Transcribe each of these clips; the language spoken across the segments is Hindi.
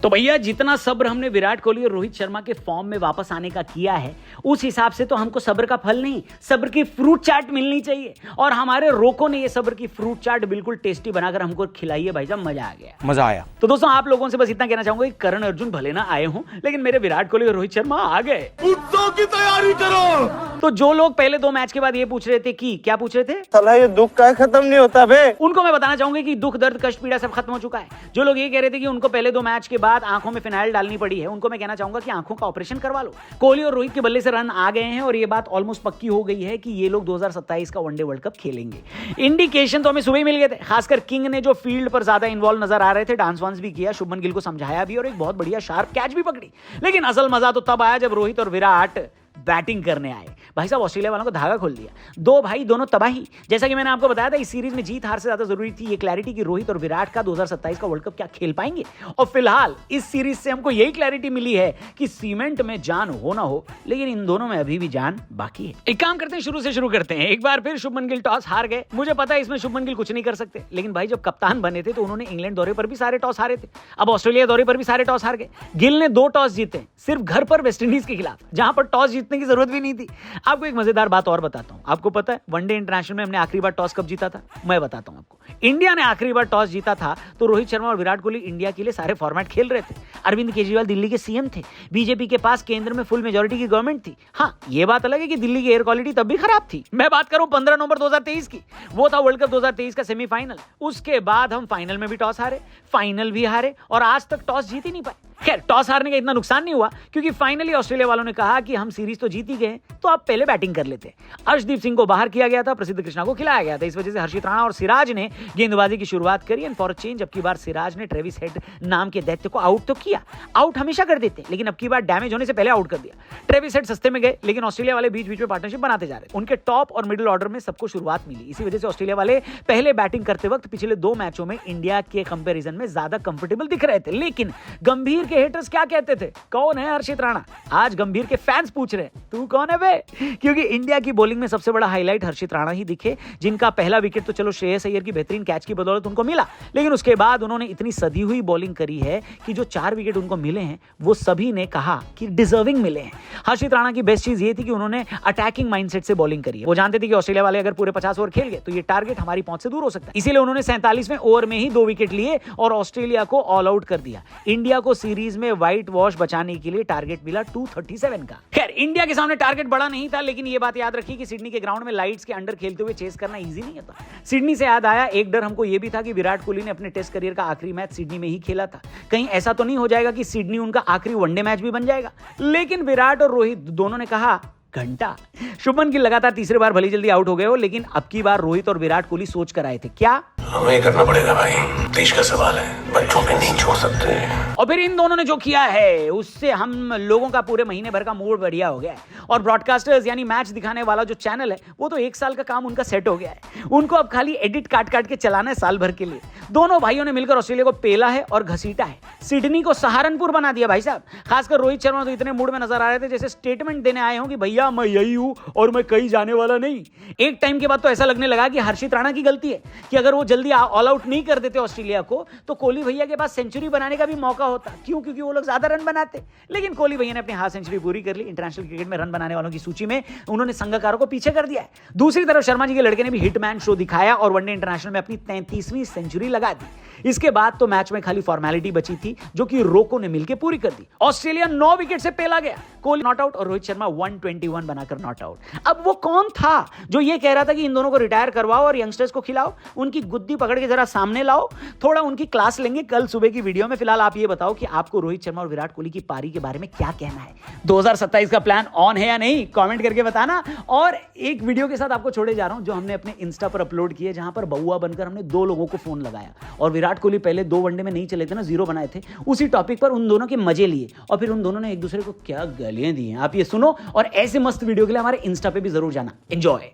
तो भैया जितना सब्र हमने विराट कोहली और रोहित शर्मा के फॉर्म में वापस आने का किया है, उस हिसाब से तो हमको सब्र का फल नहीं, सब्र की फ्रूट चाट मिलनी चाहिए। और हमारे रोको ने ये सब्र की फ्रूट चाट बिल्कुल टेस्टी बनाकर हमको खिलाई है भाई साहब, मजा आ गया, मजा आया। तो दोस्तों आप लोगों से बस इतना कहना चाहूंगा कि करण अर्जुन भले ना आए हों, लेकिन मेरे विराट कोहली और रोहित शर्मा आ गए। उत्सव की तैयारी करो। तो जो लोग पहले 2 मैच के बाद ये पूछ रहे थे कि क्या पूछ रहे थे, साला ये दुख का खत्म नहीं होता बे, उनको मैं बताना चाहूंगा कि दुख दर्द कष्ट पीड़ा सब खत्म हो चुका है। जो लोग ये कह रहे थे कि उनको पहले 2 मैच के बाद आंखों में फिनाइल डालनी पड़ी है, उनको मैं कहना चाहूंगा कि आंखों का ऑपरेशन करवा लो। कोहली और रोहित के बल्ले से रन आ गए हैं और ये बात ऑलमोस्ट पक्की हो गई है कि ये लोग 2027 का वनडे वर्ल्ड कप खेलेंगे। इंडिकेशन तो हमें सुबह ही मिल गए थे, खासकर किंग ने जो फील्ड पर ज्यादा इन्वॉल्व नजर आ रहे थे, डांस वांस भी किया, शुभमन गिल को समझाया भी और एक बहुत बढ़िया शार्प कैच भी पकड़ी। लेकिन असल मजा तो तब आया जब रोहित और विराट बैटिंग करने आए। भाई साहब ऑस्ट्रेलिया वालों को धागा खोल दिया, 2 भाई दोनों तबाही। जैसा कि मैंने आपको बताया था, इस सीरीज में जीत हार से ज्यादा जरूरी थी ये क्लैरिटी कि रोहित और विराट का 2027 का वर्ल्ड कप क्या खेल पाएंगे। और फिलहाल इस सीरीज से हमको यही क्लैरिटी मिली है कि सीमेंट में जान हो ना हो, लेकिन इन दोनों में अभी भी जान बाकी है। एक काम करते हैं, शुरू से शुरू करते हैं। एक बार फिर शुभमन गिल टॉस हार गए। मुझे पता है इसमें शुभमन गिल कुछ नहीं कर सकते, लेकिन भाई जब कप्तान बने थे तो उन्होंने इंग्लैंड दौरे पर भी सारे टॉस हारे थे, अब ऑस्ट्रेलिया दौरे पर भी सारे टॉस हार गए। गिल ने 2 टॉस जीते, सिर्फ घर पर वेस्टइंडीज के खिलाफ, जहां पर टॉस जीतने की जरूरत भी नहीं थी। आपको एक मजेदार बात और बताता हूं। आपको पता है वनडे इंटरनेशनल में हमने आखिरी बार टॉस कब जीता था? मैं बताता हूं आपको। इंडिया ने आखिरी बार टॉस जीता था तो रोहित शर्मा और विराट कोहली इंडिया के लिए सारे फॉर्मेट खेल रहे थे। अरविंद केजरीवाल दिल्ली के सीएम थे, बीजेपी के पास केंद्र में फुल मेजोरिटी की गवर्नमेंट थी। हाँ, ये बात अलग है कि दिल्ली की एयर क्वालिटी तब भी खराब थी। मैं बात करूं 15 नवंबर 2023 की, वो था वर्ल्ड कप 2023 का सेमीफाइनल। उसके बाद हम फाइनल में भी टॉस हारे, फाइनल भी हारे और आज तक टॉस जीत ही नहीं पाए। खैर, टॉस हारने का इतना नुकसान नहीं हुआ क्योंकि फाइनली ऑस्ट्रेलिया वालों ने कहा कि हम सीरीज तो जीत ही गए, तो आप पहले बैटिंग कर लेते। अर्शदीप सिंह को बाहर किया गया था, प्रसिद्ध कृष्णा को खिलाया गया था। इस वजह से हर्षित राणा और सिराज ने गेंदबाजी की शुरुआत करी एंड फॉर अ चेंज अब की बार सिराज ने ट्रेविस हेड नाम के दैत्य को आउट तो किया। आउट हमेशा कर देते, लेकिन अब की बार डैमेज होने से पहले आउट कर दिया। ट्रेविस हेड सस्ते में गए, लेकिन ऑस्ट्रेलिया वाले बीच बीच में पार्टनरशिप बनाते जा रहे। उनके टॉप और मिडिल ऑर्डर में सबको शुरुआत मिली। इसी वजह से ऑस्ट्रेलिया वाले पहले बैटिंग करते वक्त पिछले 2 मैचों में इंडिया के कंपेरिजन में ज्यादा कंफर्टेबल दिख रहे थे। लेकिन गंभीर के हेटर्स क्या कहते थे, कौन है हर्षित राणा? आज गंभीर के फैंस पूछ रहे हैं तू कौन है बे? क्योंकि इंडिया की बॉलिंग में सबसे बड़ा हाईलाइट हर्षित राणा ही दिखे, जिनका पहला विकेट तो चलो श्रेयस अय्यर की बेहतरीन कैच की बदौलत उनको मिला, लेकिन उसके बाद उन्होंने इतनी सदी हुई बॉलिंग करी है कि जो 4 विकेट उनको मिले हैं वो सभी ने कहा कि डिजर्विंग मिले हैं। हर्षित राणा की बेस्ट चीज ये थी कि उन्होंने अटैकिंग माइंडसेट से बॉलिंग करी है। वो जानते थे कि ऑस्ट्रेलिया वाले अगर पूरे 50 ओवर खेल गए तो ये टारगेट हमारी पहुंच से दूर हो सकता है, इसीलिए उन्होंने 47वें ओवर में ही 2 विकेट लिए और ऑस्ट्रेलिया को ऑल आउट कर दिया। इंडिया को सीरीज में व्हाइट वॉश बचाने के लिए टारगेट मिला 237 का। खैर, इंडिया के सामने टारगेट बड़ा नहीं था, लेकिन ये बात याद रखिए कि सिडनी के ग्राउंड में लाइट्स के अंडर खेलते हुए चेस करना इजी नहीं होता। सिडनी से याद आया, एक डर हमको ये भी था कि विराट कोहली ने अपने टेस्ट करियर का आखिरी मैच सिडनी में ही खेला था, कहीं ऐसा तो नहीं हो जाएगा कि सिडनी उनका आखिरी वनडे मैच भी बन जाएगा। लेकिन विराट और रोहित दोनों ने कहा घंटा। शुभमन गिल लगातार तीसरी बार भली जल्दी आउट हो गए हो, लेकिन अब की बार रोहित और विराट कोहली सोच कर आए थे क्या, हमें करना पड़ेगा भाई, देश का सवाल है, बच्चों पे नहीं छोड़ सकते। और फिर इन दोनों ने जो किया है उससे हम लोगों का पूरे महीने भर का मूड बढ़िया हो गया है। और ब्रॉडकास्टर्स यानी मैच दिखाने वाला जो चैनल है वो तो 1 साल का काम उनका सेट हो गया है। उनको अब खाली एडिट काट काट के चलाना है साल भर के लिए। दोनों भाइयों ने मिलकर ऑस्ट्रेलिया को पेला है और घसीटा है, सिडनी को सहारनपुर बना दिया भाई साहब। खासकर रोहित शर्मा तो इतने मूड में नजर आ रहे थे जैसे स्टेटमेंट देने आए हों कि भैया मैं यही हूं और मैं कहीं जाने वाला नहीं। एक टाइम के बाद तो ऐसा लगने लगा कि हर्षित राणा की गलती है कि अगर वो जल्दी ऑल आउट नहीं कर देते ऑस्ट्रेलिया को तो कोहली भैया के पास सेंचुरी बनाने का भी मौका होता। क्यों? क्योंकि वो लोग ज्यादा रन बनाते। लेकिन कोहली भैया ने अपनी हाफ सेंचुरी पूरी कर ली। इंटरनेशनल क्रिकेट में रन बनाने वालों की सूची में उन्होंने संगकारों को पीछे कर दिया है। दूसरी तरफ शर्मा जी के लड़के ने भी हिटमैन शो दिखाया और वनडे इंटरनेशनल में अपनी 33वीं सेंचुरी लगा दी। इसके बाद तो मैच में खाली फॉर्मेलिटी बची थी जो कि रोको ने मिलकर पूरी कर दी। ऑस्ट्रेलिया 9 विकेट से पेला गया, कोहली नॉट आउट और रोहित शर्मा 121 बनाकर नॉट आउट। अब वो कौन था जो ये कह रहा था कि इन दोनों को रिटायर करवाओ और यंगस्टर्स को खिलाओ, उनकी गुद्दी पकड़ के जरा सामने लाओ, थोड़ा उनकी क्लास लेंगे कल सुबह की वीडियो में। फिलहाल आप ये बताओ कि आपको रोहित शर्मा और विराट कोहली की पारी के बारे में क्या कहना है? 2027 का प्लान ऑन है या नहीं, कमेंट करके बताना। और एक वीडियो के साथ आपको छोड़े जा रहा हूं जो हमने अपने इंस्टा पर अपलोड किया, जहां पर बउआ बनकर हमने 2 लोगों को फोन लगाया और विराट कोहली पहले 2 वनडे में नहीं चले थे ना, 0 बनाए थे, उसी टॉपिक पर उन दोनों के मजे लिए और फिर उन दोनों ने एक दूसरे को क्या गालियां दी हैं। आप ये सुनो और ऐसे मस्त वीडियो के लिए हमारे इंस्टा पे भी जरूर जाना। एंजॉय।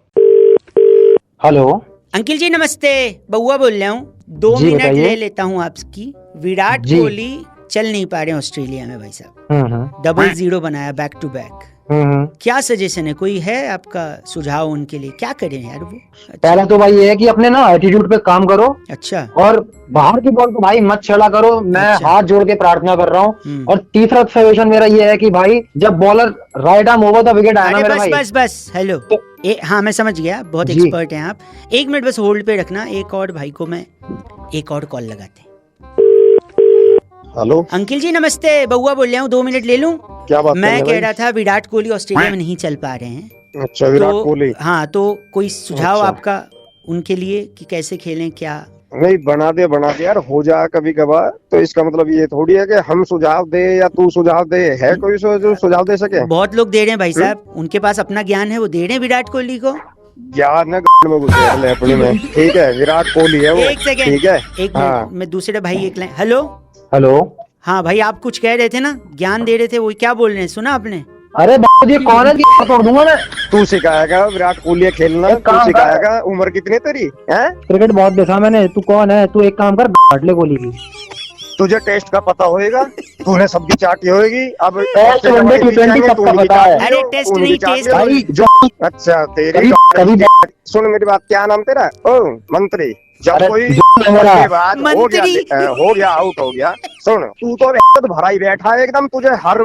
हेलो अंकिल जी नमस्ते, बउआ बोल रहा हूँ। 2 मिनट ले लेता हूँ आपकी। विराट कोहली चल नहीं पा रहे ऑस्ट्रेलिया में भाई साहब, 0-0 बनाया बैक टू बैक। क्या सजेशन है, कोई है आपका सुझाव उनके लिए, क्या करें यार वो? पहला तो भाई ये है कि अपने ना एटीट्यूड पे काम करो, अच्छा और बाहर की बॉल को भाई मत चला करो, मैं अच्छा। हाथ जोड़ के प्रार्थना कर रहा हूँ। और तीसरा सजेशन मेरा ये है कि भाई जब bowler right arm over the wicket आया ना अरे मेरा बस भाई, बस बस हेलो, हाँ मैं समझ गया, बहुत जी। एक्सपर्ट हैं आप। एक मिनट बस होल्ड पे रखना, एक और भाई को मैं एक और कॉल लगाते हैं। हेलो, अंकिल जी नमस्ते, बउआ बोल रहा हूँ, 2 मिनट ले लूं? क्या बात मैं करने कह भाई? रहा था विराट कोहली ऑस्ट्रेलिया में नहीं चल पा रहे हैं, अच्छा, विराट कोहली। हाँ तो कोई सुझाव अच्छा। आपका उनके लिए कि कैसे खेलें क्या? नहीं, बना दे यार, हो जा कभी कभार। तो इसका मतलब ये थोड़ी है कि हम सुझाव दे या तू सुझाव दे, है कोई जो सुझाव दे सके? बहुत लोग दे रहे हैं भाई साहब, उनके पास अपना ज्ञान है, वो दे रहे हैं विराट कोहली को। ज्ञान है में घुसे ले अपने में, ठीक है, विराट कोहली है वो। एक सेकंड, ठीक है, एक हाँ। मिनट, मैं दूसरे भाई एक लाइन। Hello, hello. हाँ भाई आप कुछ कह रहे थे ना, ज्ञान दे रहे थे, वो क्या बोल रहे हैं, सुना आपने? अरे बाबू जी कौन है कि तोड़ दूंगा ना। तू सिखाएगा विराट कोहली खेलना? एक तू काम कर। सिखाएगा? उम्र कितनी तेरी है? क्रिकेट बहुत देखा मैंने, तू कौन है? तू एक काम कर, घाट ले कोहली की। तुझे टेस्ट का पता होएगा, तूने सब्जी चाटी होएगी। अब टेस्ट, वनडे, T20 सबका पता है। अरे टेस्ट नहीं, टेस्ट भाई जो अच्छा तेरी कभी सुन मेरी बात, क्या नाम तेरा? ओ मंत्री, जब अरे कोई जो मेरा के बाद मंत्री। हो गया आउट हो गया। सुन, तू तो भरा ही बैठा है एकदम, तुझे हर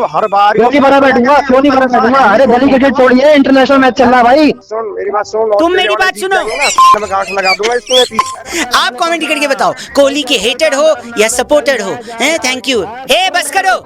हर बार क्यों नहीं भरा बैठूंगा, क्यों नहीं भरा बैठूंगा? अरे गली क्रिकेट छोड़िए, इंटरनेशनल मैच चल रहा है भाई। सुन मेरी बात सुन, तुम मेरी बात सुनो। मैं गांठ लगा दूंगा इसको। आप कमेंट करके बताओ, कोहली के हेटर हो या सपोर्टर हो? हैं, थैंक यू। हे बस करो।